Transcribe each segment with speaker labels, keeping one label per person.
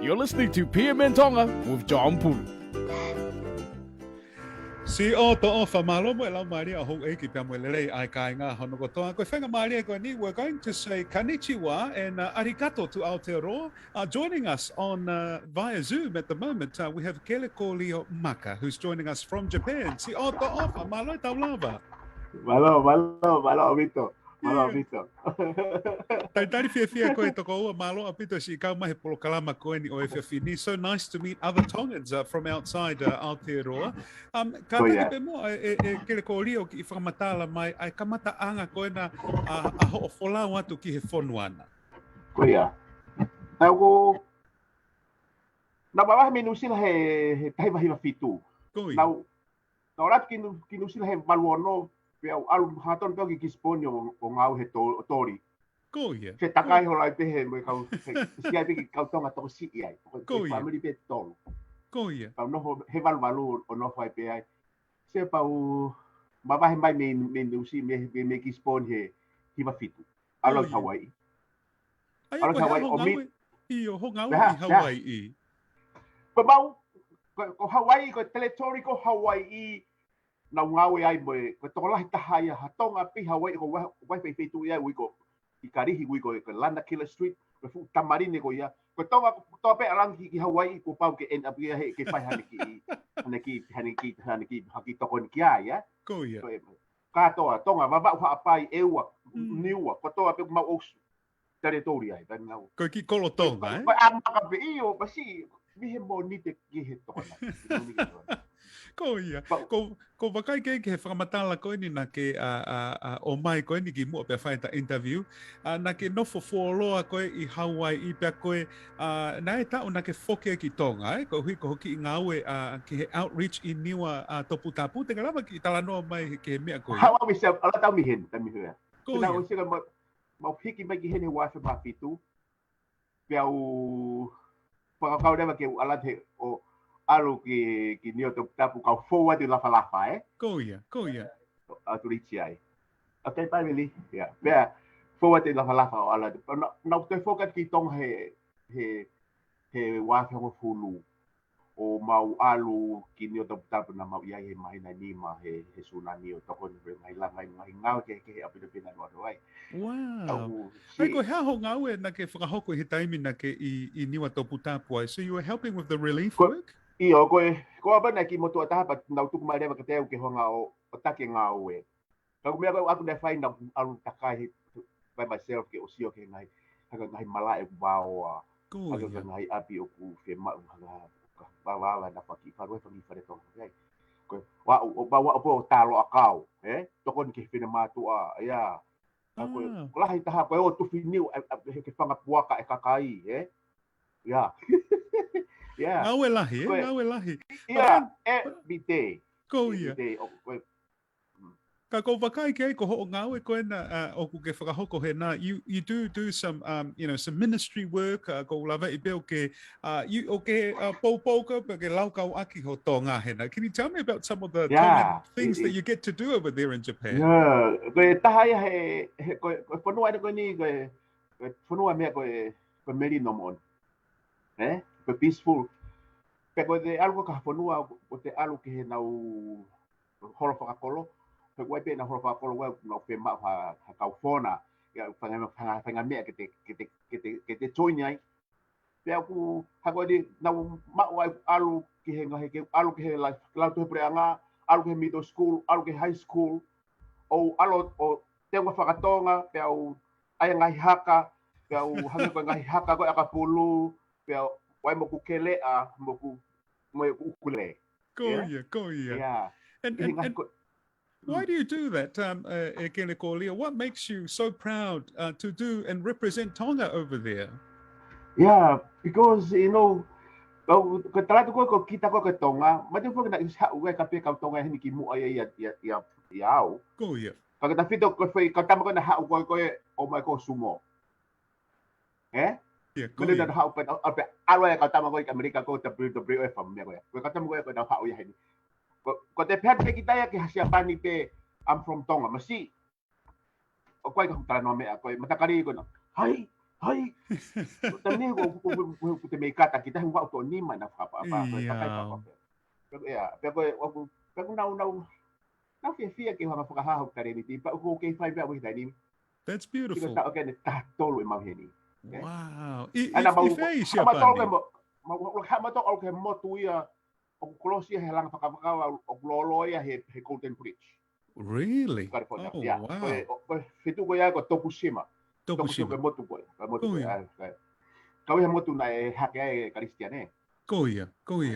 Speaker 1: You're listening to PMN Tonga with John Pulu.
Speaker 2: Si o to o famalo mo la Maria ho e ki pamo lele ai kai nga hono ko toa ko whenga Maria ko ni we're going to say konnichiwa and arigato to Aotearoa. Joining us on via Zoom at the moment we have Kelekolio Maka who's joining us from Japan. Si o to o famalo taulava.
Speaker 3: Malo Vito. Malo Vito.
Speaker 2: Taitari fia koe toko ua malo apito si kau mahe polo kalama koe ni o e whiawhini. So nice to meet other Tongans from outside Aotearoa. Ka taki pe mo e Kelekolio ki i whakamatala mai ai kamata anga koe na a ho o wholau atu ki he whonuana.
Speaker 3: Koia. Tau na bawa me nusila he taiva hiva fitu.
Speaker 2: Koia.
Speaker 3: Na orat ki nusila he maluono pe alu haton pe ki kisponio o ngau he tori.
Speaker 2: Koia.
Speaker 3: Se takai ho lai pe he mo kau si ai pe ki kau tonga to si ai. Ko family pe tong.
Speaker 2: Koia.
Speaker 3: Pau no he valu o no fai pe ai. Se pau bawa he mai me nusi me kispon he hiva fitu. Alo Hawaii.
Speaker 2: Ai ko Hawaii i o ho ngau i Hawaii.
Speaker 3: Pau ko Hawaii ko territory ko Hawaii na ngau ai mo ko tola tahaya hatonga pi Hawaii ko wai pe fitu ia wi ko i karihi wi ko Landa Killer Street ko fu tamarine ko ia ko tonga to pe alang ki Hawaii ko pau ke end up ia he ke pai haniki haki tokon kia ia
Speaker 2: ko ia
Speaker 3: ka tonga va fa pai eua niua ko to pe mau os territory ai dan ngau
Speaker 2: ko ki kolo tonga
Speaker 3: ko amaka pe io basi mi he monite ki he tona
Speaker 2: ko ia ko wakai ke he whakamatala koe ni na ke o mai koe ni ki mua pe whaita interview na ke nofo fuoloa koe i Hawaii i pia koe na e tau na ke whoke ki tonga ko hui ko hoki i ngawe ki he outreach i niwa topu tapu te karawa ki talanoa mai ke he mea koe
Speaker 3: Hawaii se ala tau mi hen tami hua
Speaker 2: ko
Speaker 3: na
Speaker 2: ia
Speaker 3: o se mau hiki mai ki hene wafe ma fitu pia u pakakau rewa ke ala te o alu ki nio topu tapu kau forward i lafa
Speaker 2: ko ia
Speaker 3: outreach ai okay pai really yeah pia forward i lafa o ala na te fokat ki tong he wafe ho fulu o mau alu ki nio topu tapu na mau ia he mai na ni ma he tsunami o toko ni ngai ngau ke apido pina no ai
Speaker 2: wow ai ko ha ho ngau e na ke whakahoko he taimi na ke i niwa topu tapu ai so you were helping with the relief work
Speaker 3: Iyo ko abana ki moto ataha na utuku mai deva kateu ke honga o take ngau e ka me aku na find na alu takai by myself ke osio ke ngai mala e bawa aga ngai api o ku fe ma ba na paki faru fa ni fare tong ai ko wa o bawa o talo akau tokon ke fe na matu ya ako la hai taha ko o tu finiu ke fanga puaka e kakai ya yeah.
Speaker 2: Ngau e lahi.
Speaker 3: Yeah, every day.
Speaker 2: Ko ia. Ka ko wakai ke ko ho ngau e koe na o ku ke whakahoko he na you do some some ministry work ko lava I beo ke you okay popoka ke laukau aki ho tonga he na. Can you tell me about some of the things that you get to do over there in Japan?
Speaker 3: Yeah, ko tahaya he ko fonua ko ni ko fonua me ko meri nomon. Peaceful. Pero de algo que fonua o te algo que nau holo whakakolo. Pe wai pe na holo whakakolo wai nau pe ma ha kaufona. Ya whanga mea ke te join ai. Pe aku hako di nau ma wai alu ki he ngahe ke alu ki he lau tuhe preanga, alu ki he middle school, alu ki high school. O alo o te whakatonga pe au ai ngahi haka, pe au hange ko ngahi haka ko aka pulu, pe au wai moku kele moku ukule.
Speaker 2: Ko ia. Yeah. And why do you do that, Kelekolio? What makes you so proud to do and represent Tonga over there?
Speaker 3: Yeah, because ko talatu ko kita ko Tonga, mate fo na isa uwe ka pe ka Tonga hini ki mu ai ya au.
Speaker 2: Ko ia.
Speaker 3: Ka ta fito ko foi ka tama ko na ha ko o mai ko sumo. Kau dah hau pen apa alwa ya kata mago Amerika ko WWF me ko ya. Ko kata mago ko dah hau ya ni. Ko te pet ke kita ya ke hasia pani pe I'm from Tonga. Mesti o ko ka tala no me ko matakari ko no. Hai Hai, tani ko te me kata kita hua to ni mana apa pakai apa. Pero nau fia ke hanga whakahaho kare ni ti pa ko ke whai bea wihita ni.
Speaker 2: That's
Speaker 3: Tiko
Speaker 2: beautiful.
Speaker 3: ta oke ne ta tolu e mauheni.
Speaker 2: Wow.
Speaker 3: Ana mau
Speaker 2: If
Speaker 3: ma tolu ke mau ma tolu ke mo tu ia o kolosia he langa whakawhakawa o lolo ia he Golden Bridge.
Speaker 2: Really?
Speaker 3: California.
Speaker 2: Oh,
Speaker 3: Yeah.
Speaker 2: wow.
Speaker 3: Fitu ko ia ko Tokushima.
Speaker 2: Tokushima.
Speaker 3: Tokushima motu ko. Motu ko.
Speaker 2: Koia.
Speaker 3: Kau he motu na e hake ai Kristiane.
Speaker 2: Koia.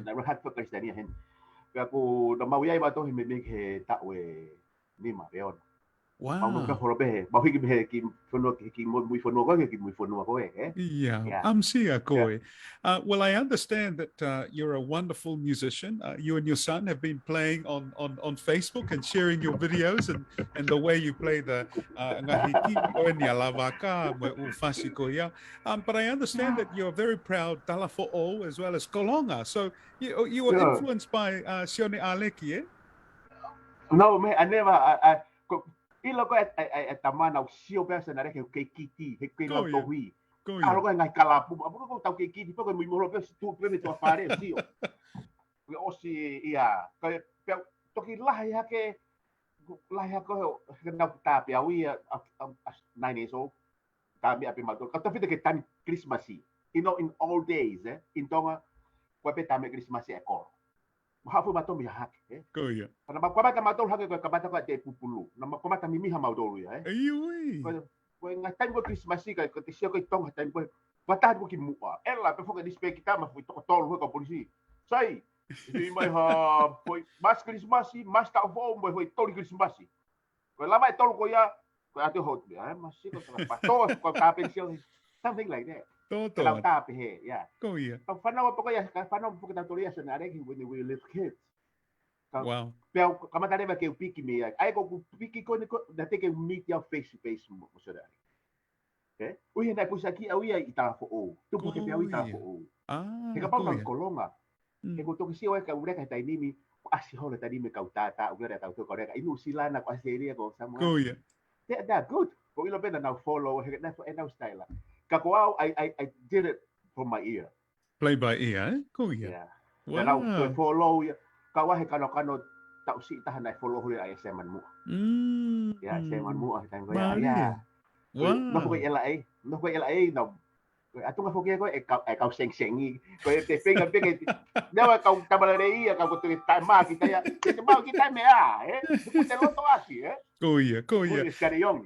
Speaker 3: Na hak fa Kristiania hen. Ka ko na mau ia ba to he me he ta we ni ma beon. Au no ka
Speaker 2: Wow.
Speaker 3: horo be. Ba hiki be ki fono ki mo muy fono ko ki muy fono ko e.
Speaker 2: Yeah, I'm Sia Koi. Well, I understand that you're a wonderful musician. You and your son have been playing on Facebook and sharing your videos and the way you play the ngahiki o ni alavaka mo ufasi koia. But I understand that you're very proud Talafo'o as well as Kolonga. So you were influenced by Sione Aleki, eh?
Speaker 3: No, me never. Ilo ko at tamana o sio pesa na reke ke kiti he ke no tohi. Alo ko ngai kalapu, apu ko tau ke kiti ko mo mo pesa tu pe me to pare sio. O si ia, ko pe toki lahi hake lahi ko na ta pe awi 9 years old. Ta mi api mato. Ka tafi ke tan Christmasi. You know in all days, in tonga ko pe ta me Christmasi e ko. Hafu mato mi hake.
Speaker 2: Koia.
Speaker 3: Kana makwamata matol hake ko kabata ko te pupulu. Na makwamata mimi ha maudolu ya.
Speaker 2: Ayui.
Speaker 3: Ko ngatai ko Christmas ka ko tisio ko tong hatai ko patah ko ki mua. Ela pe foka dispe kita ma fu to tol ko polisi. Sai. Di mai ha foi mas Christmas mas ta fo mo foi tol Christmas. Ko lama tol ko ya ko ate hot ya mas ko pato ko ta pension something like that.
Speaker 2: Toto.
Speaker 3: Kalau ta pe he ya.
Speaker 2: Koia.
Speaker 3: Fana po ko ya fana po kita toria sa nare when we live kids.
Speaker 2: Wow.
Speaker 3: Pero kamatare ba ke piki me ai ko piki ko na te ke meet your face to face mo so dai. Okay? Uy na pusa ki awi ai ita fo o. Tu po ke pe awi ita fo o. Ke ka pa kolonga. Ke ko to ki si wa ka ure ka tai nimi asi hola tadi me kautata ure ta to koreka inu silana ko asi ko sama.
Speaker 2: Koia.
Speaker 3: That good. Ko ilo pena now follow he na now style. Ka ko I did it from my ear.
Speaker 2: Play by ear, eh? Koia.
Speaker 3: Yeah.
Speaker 2: Wow.
Speaker 3: Now follow kawa he kano tau si tahan ai follow hui ai seman mu. Ya seman mu ai tango ya.
Speaker 2: Wow.
Speaker 3: No ko ela ai no. Atu nga fokia ko e kau seng-sengi. Ko te penga Dawa kau tabalare ia kau tu ta ma kita ya. Te mau kita me Ku te loto asi
Speaker 2: Koia.
Speaker 3: Ko seriong.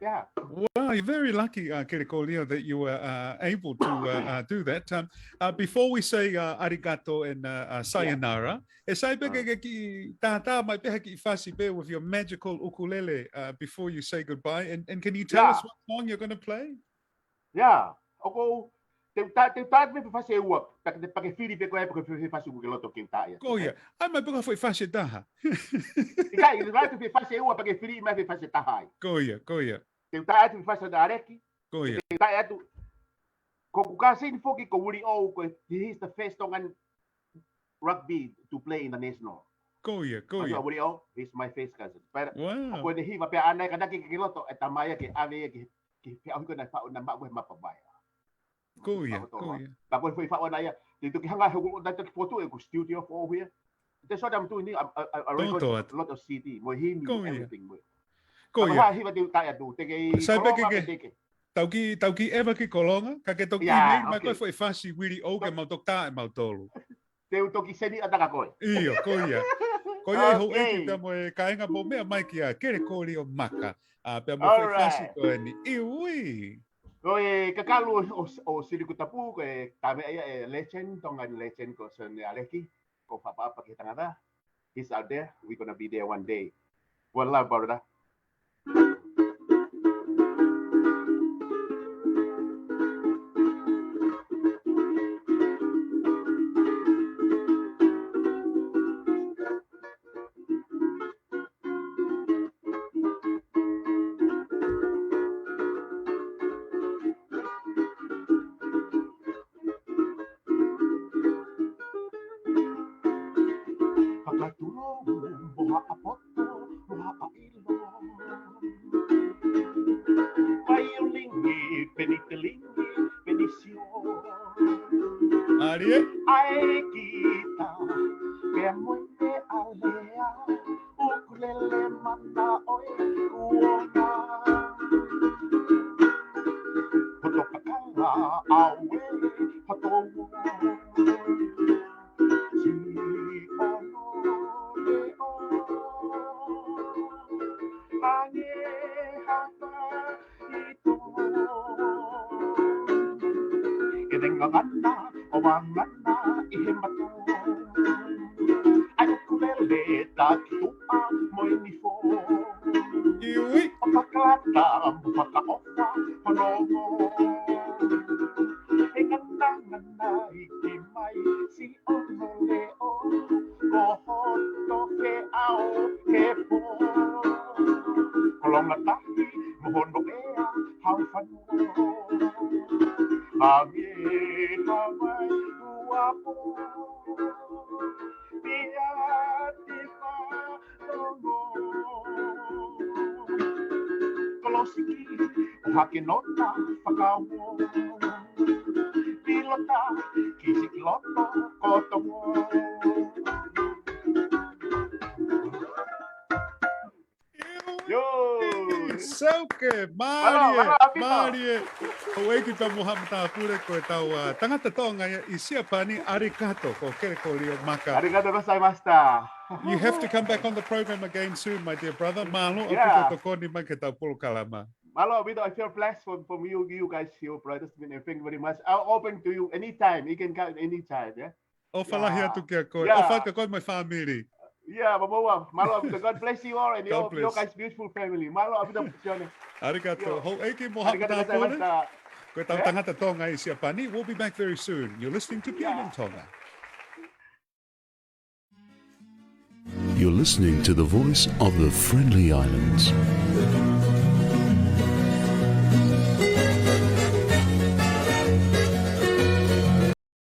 Speaker 3: Yeah.
Speaker 2: Wow, you're very lucky, Kirikolio, that you were able to do that. Before we say arigato and sayonara, esai peke ki tata mai peha ki fasi pe with your magical ukulele before you say goodbye. And can you tell us what song you're going to play?
Speaker 3: Yeah. Ako te me fasi ua. Pake fili pe ko e pake fasi ukeloto ki ta ya.
Speaker 2: Koia. Ai mai peka foi fasi taha.
Speaker 3: Kai, vai pe fasi ua pake fili mai pe fasi taha.
Speaker 2: Koia.
Speaker 3: Te ta atu fasi da areki.
Speaker 2: Koia.
Speaker 3: Te ta atu ko kasi foki ko wuri o ko he is the first tongan rugby to play in the national.
Speaker 2: Koia.
Speaker 3: Wuri o, he's my first cousin. Pero
Speaker 2: Wow.
Speaker 3: ko de hiva pe anai kada ki kiloto e tamaya ki ave ki pe au ko na pa na ma ko mapabaya.
Speaker 2: Koia.
Speaker 3: Tapos foi fa ona ya. Dito ki hanga ho da te foto e ko studio for here. Te so dam tu ni a lot of CD. Mo himi everything mo.
Speaker 2: Koia.
Speaker 3: Hiva te ta atu te ke
Speaker 2: Sai peke Tauki eva ki kolonga, ka ke toki nei, mai koe foi fasi wiri o ke mau tokta e mau tolu.
Speaker 3: Te utoki seni ataka koe.
Speaker 2: Iyo, koia. Koia ho eki ta mo e kainga po mea mai ki a kere kori o maka. Pea mo foi fasi koe ni. Iwi.
Speaker 3: Koe kakalu o siriku tapu koe tame e legend, tongan legend ko sa ni Aleki. Ko papa ki tangata. He's out there. We're gonna be there one day. Wala barda. Peniteling
Speaker 2: Marie.
Speaker 3: Ai kita, ke moite alea, ukulele mana oi uona. Hoto kakanga awe, hoto si ono leo. Ange hapa ito. Idengangana, omangana, ihematu. Ay ukulele, takitua, moinifo.
Speaker 2: Iwi.
Speaker 3: Pagkakata, pagkaofa, panomo. Inganda, ikimay, si Onoleo, gohoto ke ao kepo. Kolongatahi, mohono ea, haufano. Age, hawai, uapo. Piatipa, tongo. Kolosiki, hakinota, whakawo. Pilota, kisikiloto, kotowo. Yo!
Speaker 2: Sauke,
Speaker 3: Malo, apito.
Speaker 2: Marie. Haueki pa muhamata pure ko tau tangata tonga i sia pani arigato ko kere ko rio maka.
Speaker 3: Arigato gozaimashita.
Speaker 2: You have to come back on the program again soon, my dear brother. Malo,
Speaker 3: Yeah.
Speaker 2: apito to ko ni maketa pulu kalama.
Speaker 3: Malo, Abito, I feel blessed from you guys, your brothers. Thank you very much. I'm open to you anytime. You can come anytime, yeah?
Speaker 2: O falahi atu kia ko.
Speaker 3: Yeah.
Speaker 2: O faka ko my family.
Speaker 3: Yeah, Mamoa. Malo, Abito, God bless you all and
Speaker 2: God
Speaker 3: your
Speaker 2: bless.
Speaker 3: guys' beautiful family. Malo, Abito, Johnny.
Speaker 2: Arigato.
Speaker 3: Yo.
Speaker 2: Haueki
Speaker 3: Arigato
Speaker 2: muhamata pure.
Speaker 3: gozaimashita.
Speaker 2: Ko tau
Speaker 3: Yeah.
Speaker 2: tangata tonga i sia pani. We'll be back very soon. You're listening to PM Tonga.
Speaker 4: You're listening to the voice of the Friendly Islands.